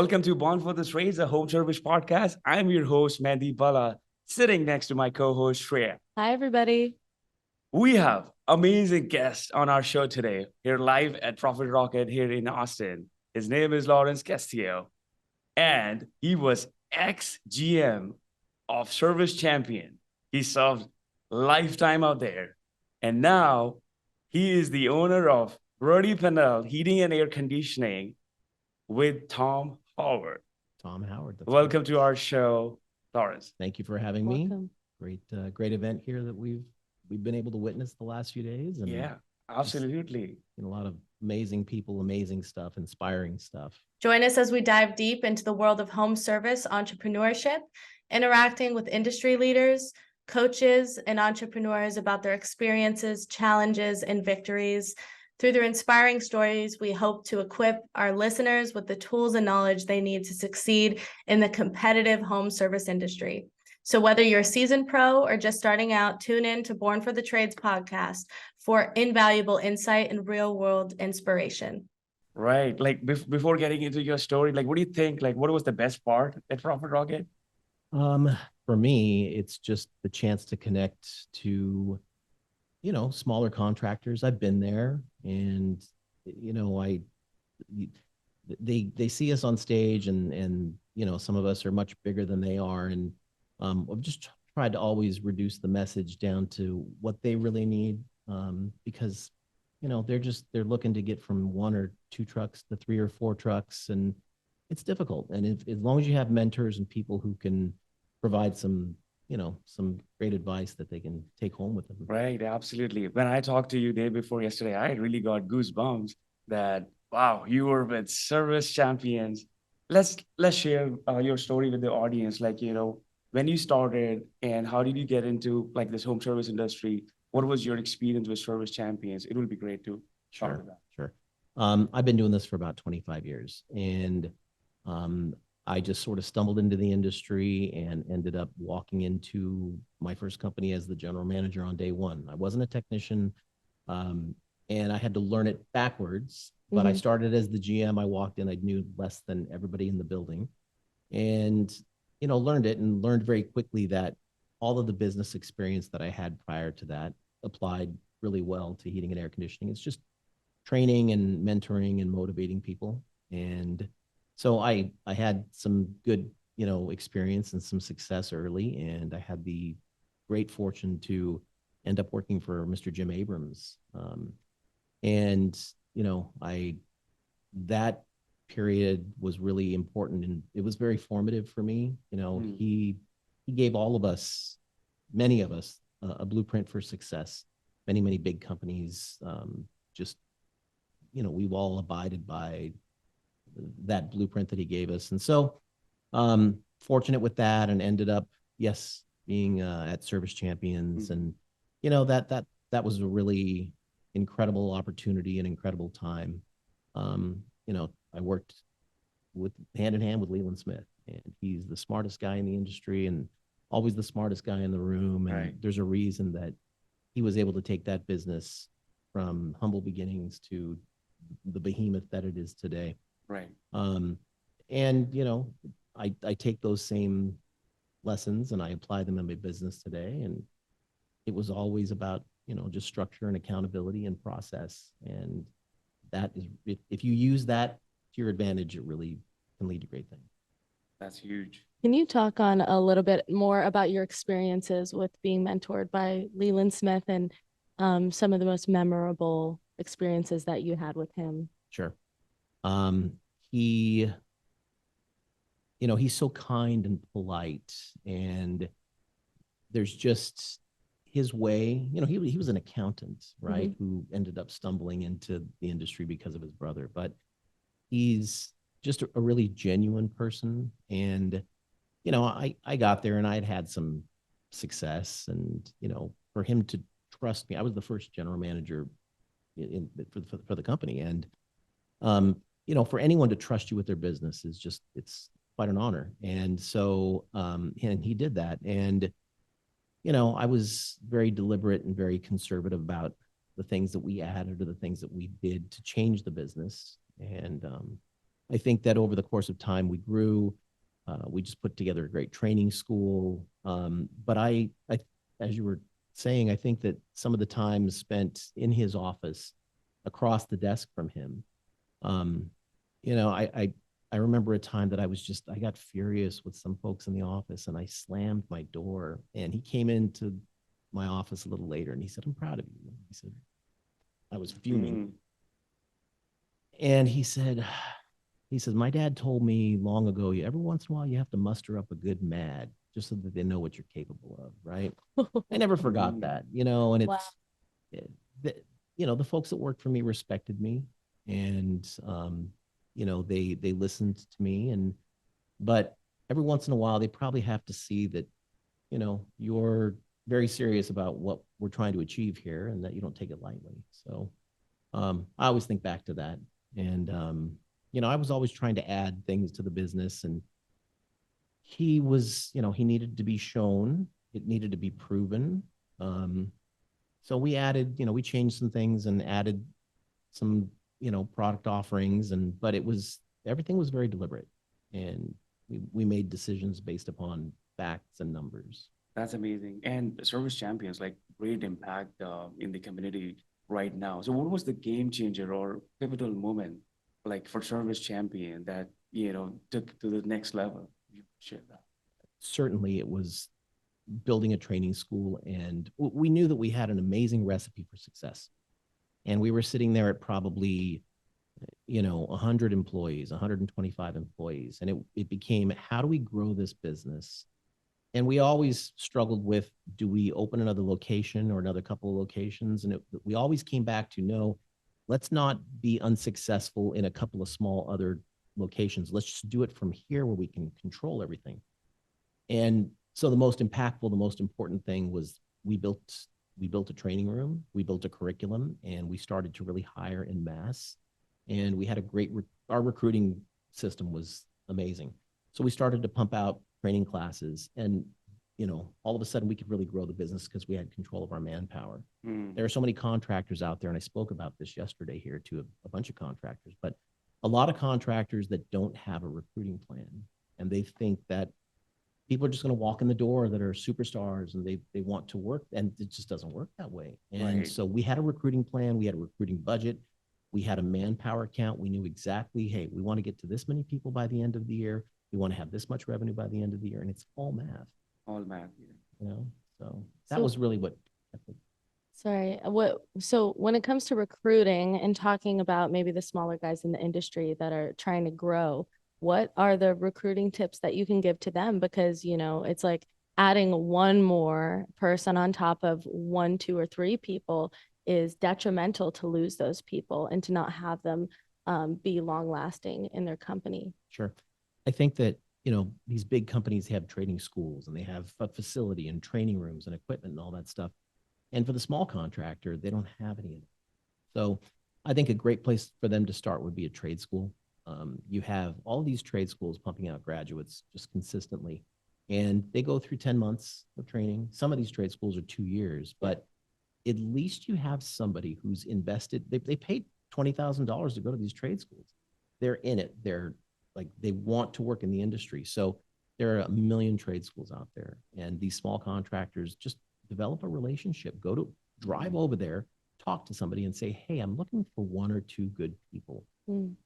Welcome to Born for the Trades, a home service podcast. I'm your host, Mandy Bala, sitting next to my co-host, Shreya. Hi, everybody. We have amazing guests on our show today, here live at Profit Rocket here in Austin. His name is Lawrence Castillo, and he was ex-GM of Service Champion. He served lifetime out there. And now he is the owner of Brody Panel Heating and Air Conditioning with Tom Howard. Tom Howard. Welcome to our show, Lawrence. Thank you for having me. Welcome. Great event here that we've been able to witness the last few days. And Yeah, absolutely. a lot of amazing people, amazing stuff, inspiring stuff. Join us as we dive deep into the world of home service entrepreneurship, interacting with industry leaders, coaches, and entrepreneurs about their experiences, challenges, and victories. Through their inspiring stories, we hope to equip our listeners with the tools and knowledge they need to succeed in the competitive home service industry. So whether you're a seasoned pro or just starting out, tune in to Born for the Trades podcast for invaluable insight and real-world inspiration. Right. Like before getting into your story, like what do you think? Like what was the best part at Profit Rocket? For me, it's just the chance to connect to, smaller contractors. I've been there, and they see us on stage, and some of us are much bigger than they are, and I've just tried to always reduce the message down to what they really need, because they're looking to get from 1 or 2 trucks to 3 or 4 trucks, and it's difficult. And as long as you have mentors and people who can provide some great advice that they can take home with them. Right, absolutely. When I talked to you day before yesterday, I really got goosebumps that, wow, you were with Service Champions. Let's share your story with the audience. Like, when you started and how did you get into like this home service industry? What was your experience with Service Champions? It would be great to talk about that. Sure. I've been doing this for about 25 years, and I just sort of stumbled into the industry and ended up walking into my first company as the general manager on day one. I wasn't a technician, and I had to learn it backwards, but I started as the GM. I walked in, I knew less than everybody in the building, and, learned it, and learned very quickly that all of the business experience that I had prior to that applied really well to heating and air conditioning. It's just training and mentoring and motivating people. And so I had some good, experience and some success early, and I had the great fortune to end up working for Mr. Jim Abrams. That period was really important, and it was very formative for me. He gave all of us, many of us, a blueprint for success. Many big companies, we've all abided by that blueprint that he gave us. And so fortunate with that, and ended up, being at Service Champions. And, that was a really incredible opportunity and incredible time. I worked hand in hand with Leland Smith, and he's the smartest guy in the industry and always the smartest guy in the room. And there's a reason that he was able to take that business from humble beginnings to the behemoth that it is today. Right. I take those same lessons and I apply them in my business today. And it was always about, just structure and accountability and process. And that is, if you use that to your advantage, it really can lead to great things. That's huge. Can you talk on a little bit more about your experiences with being mentored by Leland Smith and some of the most memorable experiences that you had with him? Sure. He's so kind and polite, and there's just his way. He was an accountant, right? Who ended up stumbling into the industry because of his brother, but he's just a really genuine person. And, I got there and I had some success, and, for him to trust me, I was the first general manager for the company. And, for anyone to trust you with their business it's quite an honor. And so, and he did that. And, I was very deliberate and very conservative about the things that we added or the things that we did to change the business. And, I think that over the course of time, we grew. We just put together a great training school. But as you were saying, I think that some of the time spent in his office across the desk from him, um, I remember a time that I got furious with some folks in the office and I slammed my door, and he came into my office a little later and he said, "I'm proud of you." He said, I was fuming. And he says, "My dad told me long ago, every once in a while you have to muster up a good mad just so that they know what you're capable of," right? I never forgot that, and Wow. it, the, the folks that worked for me respected me, and they listened to me, but every once in a while they probably have to see that, you're very serious about what we're trying to achieve here and that you don't take it lightly. So I always think back to that. And, I was always trying to add things to the business, and he needed to be shown, it needed to be proven. So we changed some things and added some, product offerings, but everything was very deliberate, and we made decisions based upon facts and numbers. That's amazing. And service champions, like great impact in the community right now. So what was the game changer or pivotal moment like for service champion that, took to the next level? You share that. Certainly it was building a training school, and we knew that we had an amazing recipe for success. And we were sitting there at probably 100 employees, 125 employees, and it became, how do we grow this business? And we always struggled with, do we open another location or another couple of locations? And we always came back to, no, let's not be unsuccessful in a couple of small other locations. Let's just do it from here where we can control everything. And so the most impactful, the most important thing was we built a training room, we built a curriculum, and we started to really hire in mass. And we had our recruiting system was amazing. So we started to pump out training classes, and all of a sudden we could really grow the business because we had control of our manpower. There are so many contractors out there, and I spoke about this yesterday here to a bunch of contractors, but a lot of contractors that don't have a recruiting plan, and they think that people are just going to walk in the door that are superstars and they want to work, and it just doesn't work that way. And Right. so we had a recruiting plan, we had a recruiting budget, we had a manpower count. We knew exactly, hey, we want to get to this many people by the end of the year. We want to have this much revenue by the end of the year, and it's all math, All math. Yeah. So that So- was really what I think. Sorry, so when it comes to recruiting and talking about maybe the smaller guys in the industry that are trying to grow, what are the recruiting tips that you can give to them? Because, it's like adding one more person on top of 1, 2, or 3 people is detrimental to lose those people and to not have them be long lasting in their company. Sure. I think that, these big companies have training schools and they have a facility and training rooms and equipment and all that stuff. And for the small contractor, they don't have any of it. So I think a great place for them to start would be a trade school. You have all these trade schools pumping out graduates just consistently, and they go through 10 months of training. Some of these trade schools are 2 years, but at least you have somebody who's invested. They paid $20,000 to go to these trade schools. They're in it. They want to work in the industry. So there are a million trade schools out there, and these small contractors just develop a relationship. Drive over there, talk to somebody and say, hey, I'm looking for 1 or 2 good people.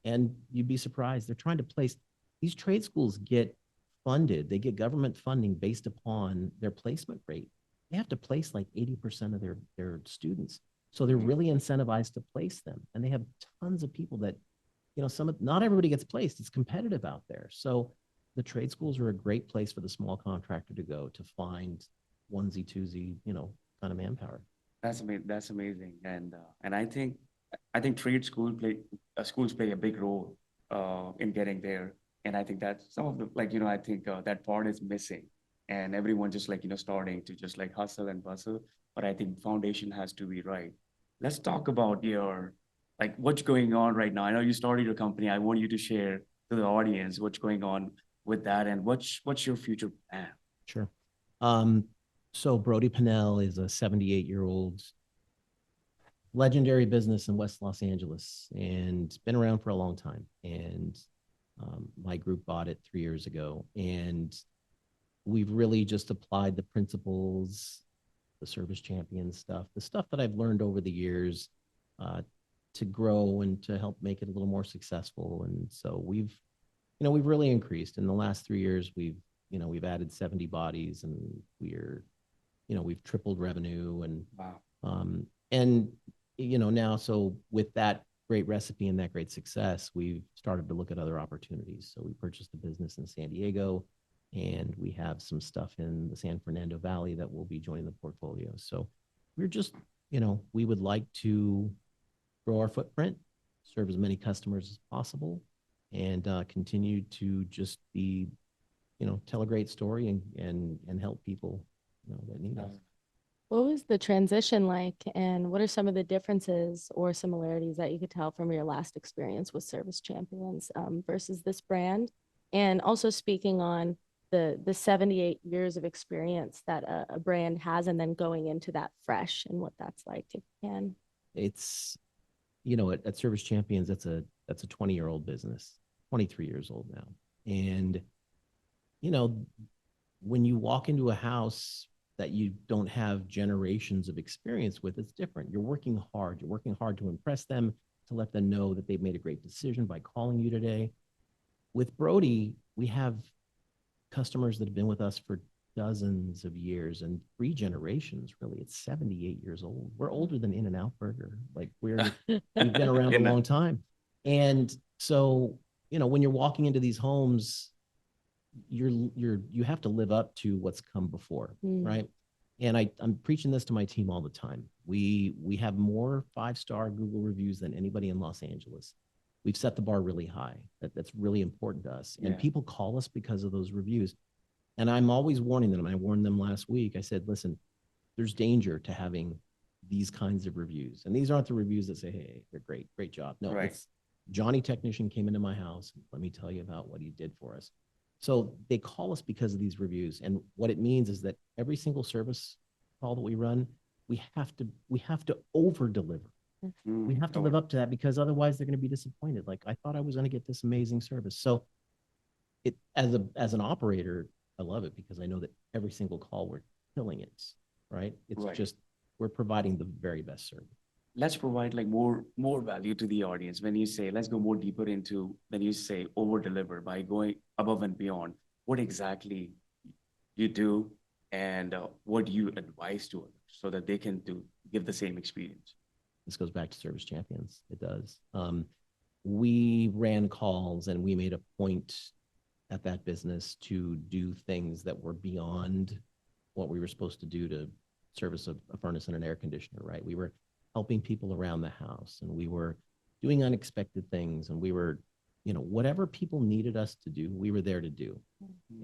And you'd be surprised. They're trying to place, these trade schools get funded. They get government funding based upon their placement rate. They have to place like 80% of their students. So they're really incentivized to place them. And they have tons of people that, not everybody gets placed. It's competitive out there. So the trade schools are a great place for the small contractor to go to find onesie, twosie, kind of manpower. That's amazing. That's amazing. And I think trade schools play a big role in getting there. And I think that some of the I think that part is missing, and everyone just starting to just hustle and bustle. But I think foundation has to be right. Let's talk about your what's going on right now. I know you started your company. I want you to share to the audience what's going on with that and what's your future plan. Sure. So Brody Pinnell is a 78-year-old legendary business in West Los Angeles and been around for a long time. And My group bought it 3 years ago, and we've really just applied the principles, the service champion stuff, the stuff that I've learned over the years uh, to grow and to help make it a little more successful. And so we've really increased in the last 3 years. We've added 70 bodies, and we've tripled revenue, and Wow. and now, so with that great recipe and that great success, we've started to look at other opportunities. So we purchased a business in San Diego, and we have some stuff in the San Fernando Valley that will be joining the portfolio. So we're just, we would like to grow our footprint, serve as many customers as possible, and continue to just be, tell a great story and help people, that need us. What was the transition like, and what are some of the differences or similarities that you could tell from your last experience with Service Champions versus this brand? And also speaking on the 78 years of experience that a brand has, and then going into that fresh and what that's like, if you can. It's, at Service Champions, that's a 20-year-old business, 23 years old now. And, when you walk into a house that you don't have generations of experience with, it's different. You're working hard. You're working hard to impress them, to let them know that they've made a great decision by calling you today. With Brody, we have customers that have been with us for dozens of years and 3 generations, really. It's 78 years old. We're older than In-N-Out Burger. Like we've been around a long time. And so, when you're walking into these homes, you have to live up to what's come before, right? And I'm preaching this to my team all the time. We have more 5-star Google reviews than anybody in Los Angeles. We've set the bar really high. That's really important to us. And people call us because of those reviews. And I'm always warning them. I warned them last week. I said, listen, there's danger to having these kinds of reviews. And these aren't the reviews that say, hey, they're great job. No, it's Johnny Technician came into my house. Let me tell you about what he did for us. So they call us because of these reviews. And what it means is that every single service call that we run, we have to over deliver. We have to live up to that, because otherwise they're going to be disappointed. Like, I thought I was going to get this amazing service. So it, as an operator, I love it, because I know that every single call we're killing it, right? It's just, we're providing the very best service. Let's provide like more value to the audience. When you say, let's go more deeper into, when you say over deliver by going above and beyond, what exactly you do, and what do you advise to others so that they can give the same experience? This goes back to Service Champions. It does. We ran calls, and we made a point at that business to do things that were beyond what we were supposed to do to service a furnace and an air conditioner, right? We were helping people around the house, and we were doing unexpected things, and we were, whatever people needed us to do, we were there to do.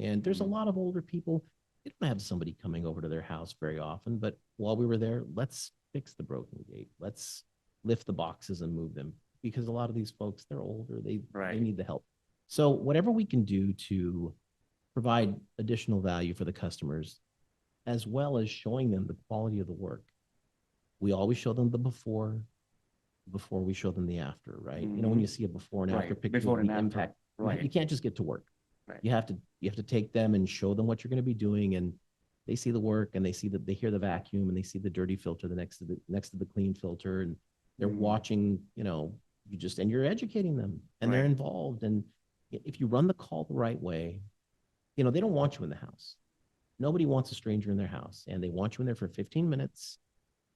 And there's a lot of older people, they don't have somebody coming over to their house very often, but while we were there, let's fix the broken gate. Let's lift the boxes and move them, because a lot of these folks, they're older, they need the help. So whatever we can do to provide additional value for the customers, as well as showing them the quality of the work. We always show them the before we show them the after, right? When you see a before and after picture, before and the after. impact, you can't just get to work. Right. You have to take them and show them what you're going to be doing, and they see the work, and they hear the vacuum, and they see the dirty filter next to the clean filter, and they're watching, and you're educating them, and they're involved. And if you run the call the right way, they don't want you in the house. Nobody wants a stranger in their house, and they want you in there for 15 minutes,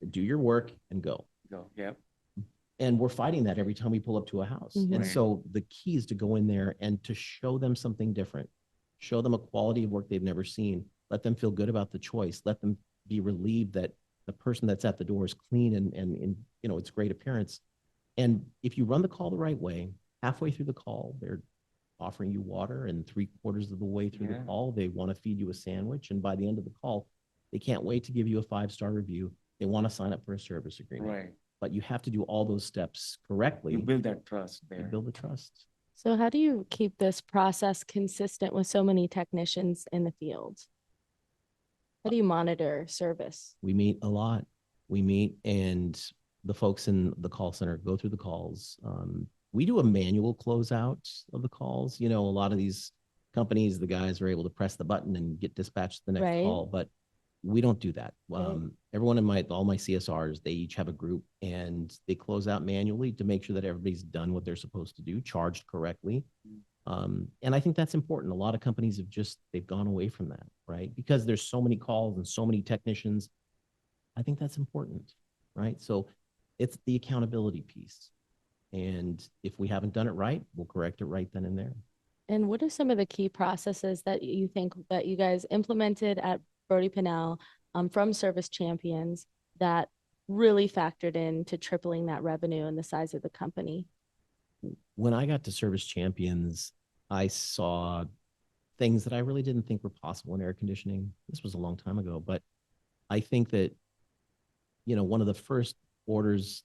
do your work, and go. Yeah. And we're fighting that every time we pull up to a house. And so the key is to go in there and to show them something different, show them a quality of work they've never seen, let them feel good about the choice, let them be relieved that the person that's at the door is clean and it's great appearance. And if you run the call the right way, halfway through the call, they're offering you water, and 3/4 of the way through the call, they want to feed you a sandwich. And by the end of the call, they can't wait to give you a 5-star review. They want to sign up for a service agreement. Right. But you have to do all those steps correctly. You build that trust there. You build the trust. So how do you keep this process consistent with so many technicians in the field? How do you monitor service? We meet a lot. We meet, and the folks in the call center go through the calls. we do a manual closeout of the calls. You know, a lot of these companies, the guys are able to press the button and get dispatched to the next Right. call, but we don't do that. Right. Everyone in all my CSRs, they each have a group and they close out manually to make sure that everybody's done what they're supposed to do, charged correctly. And I think that's important. A lot of companies they've gone away from that, right? Because there's so many calls and so many technicians. I think that's important, right? So it's the accountability piece. And if we haven't done it right, we'll correct it right then and there. And what are some of the key processes that you think that you guys implemented at Brody Pennell from Service Champions that really factored in to tripling that revenue and the size of the company? When I got to Service Champions, I saw things that I really didn't think were possible in air conditioning. This was a long time ago, but I think that, you know, one of the first orders,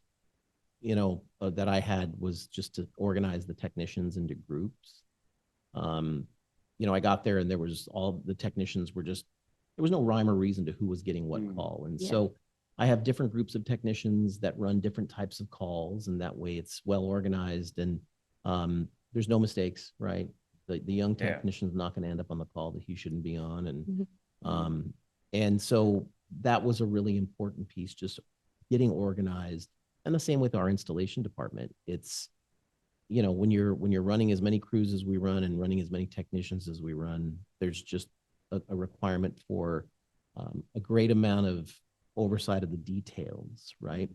that I had was just to organize the technicians into groups. I got there and there was all the technicians were there was no rhyme or reason to who was getting what call. And so I have different groups of technicians that run different types of calls, and that way it's well organized and there's no mistakes, right? The young technician's not going to end up on the call that he shouldn't be on. And so that was a really important piece, just getting organized. And the same with our installation department. It's, when you're running as many crews as we run and running as many technicians as we run, there's just a requirement for a great amount of oversight of the details, right?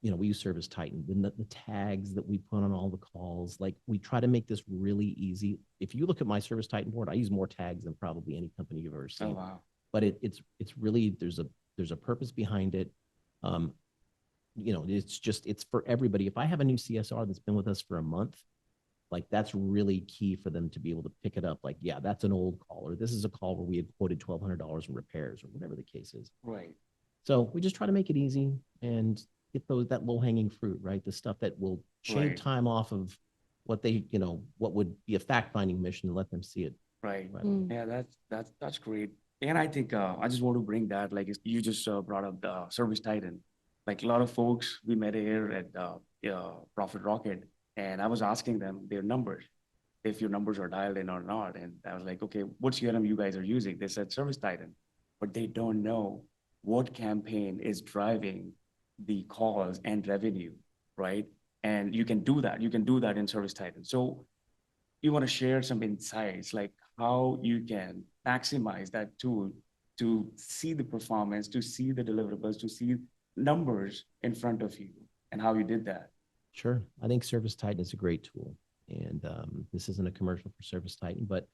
We use Service Titan, the tags that we put on all the calls, like we try to make this really easy. If you look at my Service Titan board, I use more tags than probably any company you've ever seen. Oh, wow. But it's really, there's a purpose behind it. It's for everybody. If I have a new CSR that's been with us for a month, like that's really key for them to be able to pick it up. Like, yeah, that's an old call, or this is a call where we had quoted $1,200 in repairs or whatever the case is. Right. So we just try to make it easy and get that low hanging fruit, right? The stuff that will shave time off of what what would be a fact finding mission and let them see it. Right. away. Yeah, that's great. And I think I just want to bring that, like you just brought up the Service Titan. Like a lot of folks we met here at Profit Rocket, and I was asking them their numbers, if your numbers are dialed in or not. And I was like, okay, what CRM you guys are using? They said Service Titan, but they don't know what campaign is driving the calls and revenue, right? And you can do that. You can do that in Service Titan. So you want to share some insights, like how you can maximize that tool to see the performance, to see the deliverables, to see numbers in front of you, and how you did that. Sure. I think Service Titan is a great tool. And this isn't a commercial for Service Titan, but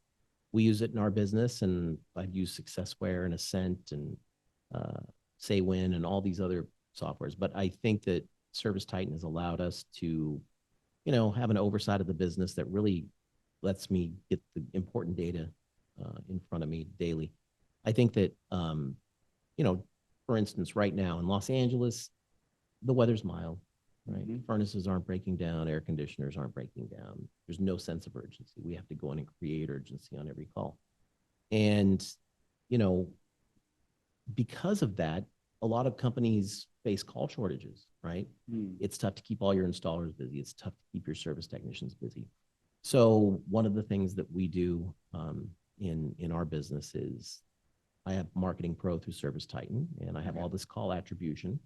we use it in our business. And I've used Successware and Ascent and SayWin and all these other softwares. But I think that Service Titan has allowed us to, have an oversight of the business that really lets me get the important data in front of me daily. I think that, for instance, right now in Los Angeles, the weather's mild, right? Furnaces aren't breaking down, air conditioners aren't breaking down. There's no sense of urgency. We have to go in and create urgency on every call. And, because of that, a lot of companies face call shortages, right? It's tough to keep all your installers busy. It's tough to keep your service technicians busy. So one of the things that we do in our business is I have Marketing Pro through Service Titan, and I have all this call attribution.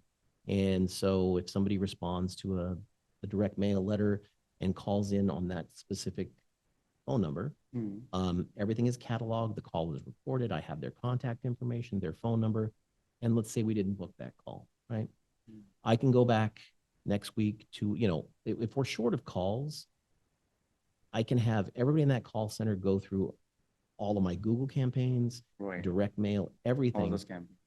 And so if somebody responds to a direct mail letter and calls in on that specific phone number, everything is cataloged. The call is reported. I have their contact information, their phone number, and let's say we didn't book that call, right? I can go back next week to, if we're short of calls, I can have everybody in that call center go through all of my Google campaigns, direct mail, everything. All those campaigns.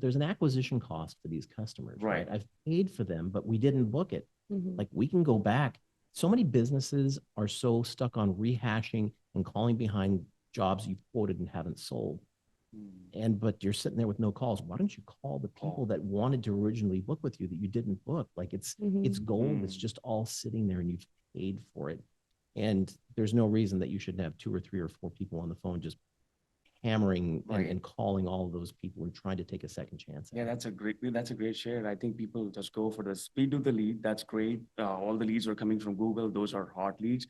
There's an acquisition cost for these customers, right? I've paid for them, but we didn't book it. Like we can go back. So many businesses are so stuck on rehashing and calling behind jobs you've quoted and haven't sold. But you're sitting there with no calls. Why don't you call the people that wanted to originally book with you that you didn't book? Like it's gold. It's just all sitting there and you've paid for it. And there's no reason that you shouldn't have 2 or 3 or 4 people on the phone just hammering Right. and calling all of those people and trying to take a second chance. Yeah, that's a great share. I think people just go for the speed of the lead. That's great. All the leads are coming from Google. Those are hot leads,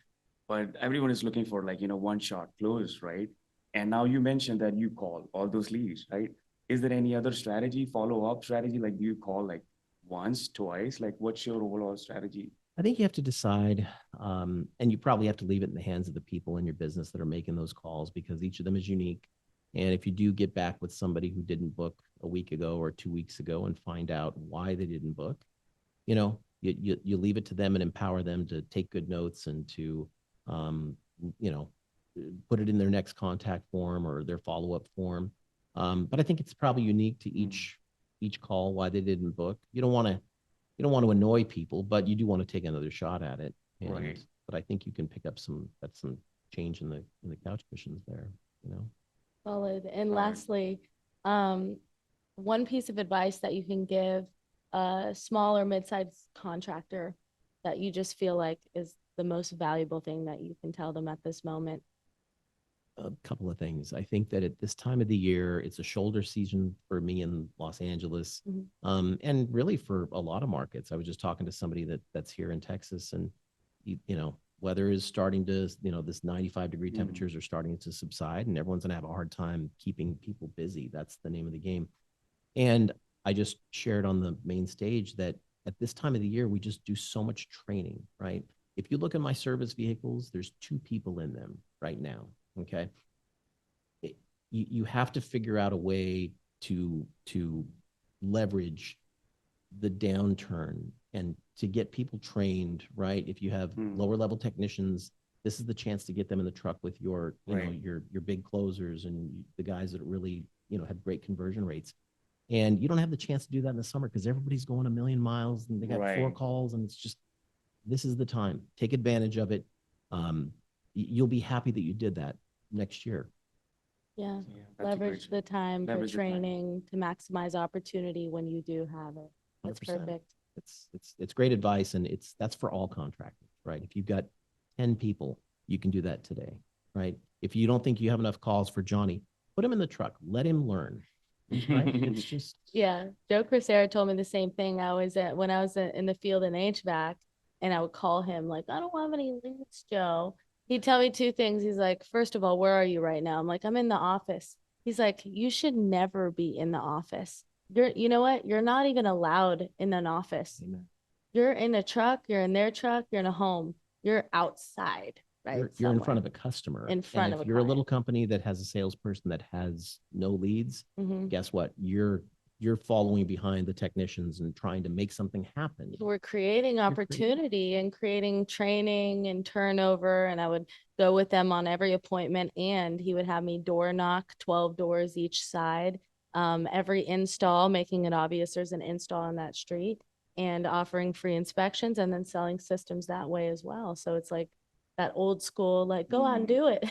but everyone is looking for like, one shot close, right? And now you mentioned that you call all those leads, right? Is there any other strategy, follow-up strategy? Like, do you call like once, twice? Like, what's your overall strategy? I think you have to decide, and you probably have to leave it in the hands of the people in your business that are making those calls, because each of them is unique. And if you do get back with somebody who didn't book a week ago or 2 weeks ago and find out why they didn't book, you leave it to them and empower them to take good notes and to, um, you know, put it in their next contact form or their follow-up form. But I think it's probably unique to each call why they didn't book. You don't want to annoy people, but you do want to take another shot at it. Right. But I think you can pick up some change in the couch cushions there. Solid. And All right. lastly, one piece of advice that you can give a small or mid-sized contractor that you just feel like is the most valuable thing that you can tell them at this moment. A couple of things. I think that at this time of the year, it's a shoulder season for me in Los Angeles, and really for a lot of markets. I was just talking to somebody that's here in Texas, and weather is starting to, this 95-degree temperatures are starting to subside, and everyone's going to have a hard time keeping people busy. That's the name of the game. And I just shared on the main stage that at this time of the year, we just do so much training, right? If you look at my service vehicles, there's 2 people in them right now. Okay. You have to figure out a way to leverage the downturn and to get people trained, right? If you have lower level technicians, this is the chance to get them in the truck with your, your big closers and the guys that really, have great conversion rates. And you don't have the chance to do that in the summer because everybody's going a million miles and they got 4 calls, and it's just, this is the time. Take advantage of it. You'll be happy that you did that next year. Yeah. That's a great Leverage the time for Leverage the time. training to maximize opportunity when you do have it. That's 100%. perfect. It's great advice, and that's for all contractors, right? If you've got 10 people, you can do that today, right? If you don't think you have enough calls for Johnny, put him in the truck, let him learn, right? It's just, Yeah. Joe Crisera told me the same thing. When I was in the field in HVAC, and I would call him like, I don't have any leads, Joe. He'd tell me 2 things. He's like, first of all, where are you right now? I'm like, I'm in the office. He's like, you should never be in the office. You know what? You're not even allowed in an office. Amen. You're in a truck, you're in their truck, you're in a home, you're outside, right? You're in front of a customer. In front of a if you're a little client. company that has a salesperson that has no leads, Mhm. guess what? You're following behind the technicians and trying to make something happen. We're creating opportunity and creating training and turnover. And I would go with them on every appointment, and he would have me door knock 12 doors each side. Every install, making it obvious there's an install on that street, and offering free inspections, and then selling systems that way as well. So it's like that old school, like, go out and do it.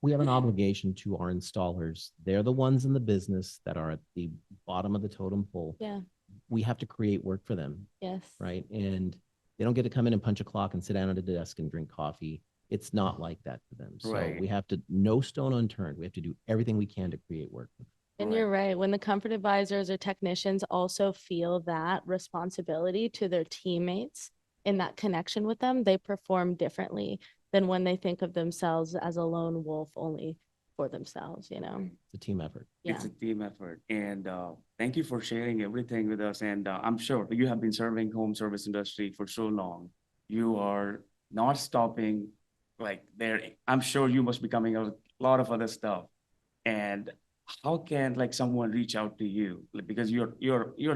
We have an obligation to our installers. They're the ones in the business that are at the bottom of the totem pole. Yeah. We have to create work for them, Yes. right? And they don't get to come in and punch a clock and sit down at a desk and drink coffee. It's not like that for them. So Right. we have to, no stone unturned. We have to do everything we can to create work. And Right. you're right. When the comfort advisors or technicians also feel that responsibility to their teammates in that connection with them, they perform differently than when they think of themselves as a lone wolf only for themselves, It's a team effort. Yeah. It's a team effort. And thank you for sharing everything with us. And I'm sure you have been serving home service industry for so long. You are not stopping like there. I'm sure you must be coming out with a lot of other stuff. And how can like someone reach out to you? Like, because you're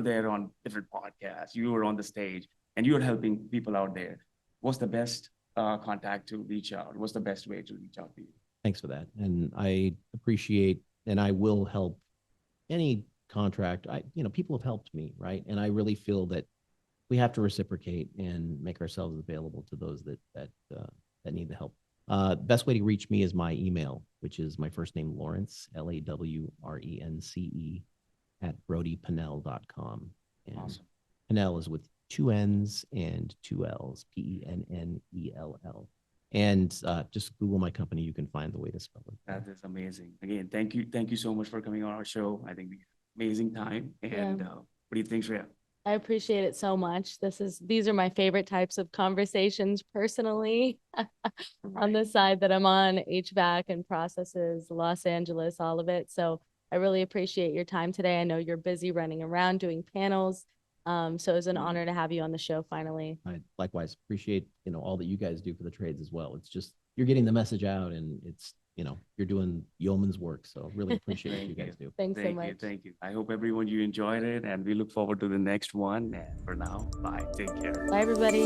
there on different podcasts, you are on the stage, and you're helping people out there. What's the best contact to reach out? What's the best way to reach out to you? Thanks for that. And I appreciate, and I will help any contract. People have helped me, right? And I really feel that we have to reciprocate and make ourselves available to those that need the help. Best way to reach me is my email, which is my first name, Lawrence, LAWRENCE @brodypennell.com. And Awesome. Pennell is with 2 N's and 2 L's, PENNELL. And just Google my company. You can find the way to spell it. That is amazing. Again, thank you so much for coming on our show. I think we had an amazing time. And what do you think, Shreya? I appreciate it so much. These are my favorite types of conversations personally on the side that I'm on, HVAC and processes, Los Angeles, all of it. So I really appreciate your time today. I know you're busy running around doing panels. So it's an honor to have you on the show finally. I likewise appreciate, all that you guys do for the trades as well. It's just, you're getting the message out, and it's, you're doing yeoman's work. So really appreciate what you guys do. Thanks so much. Thank you. I hope everyone you enjoyed it, and we look forward to the next one. And for now, bye. Take care. Bye, everybody.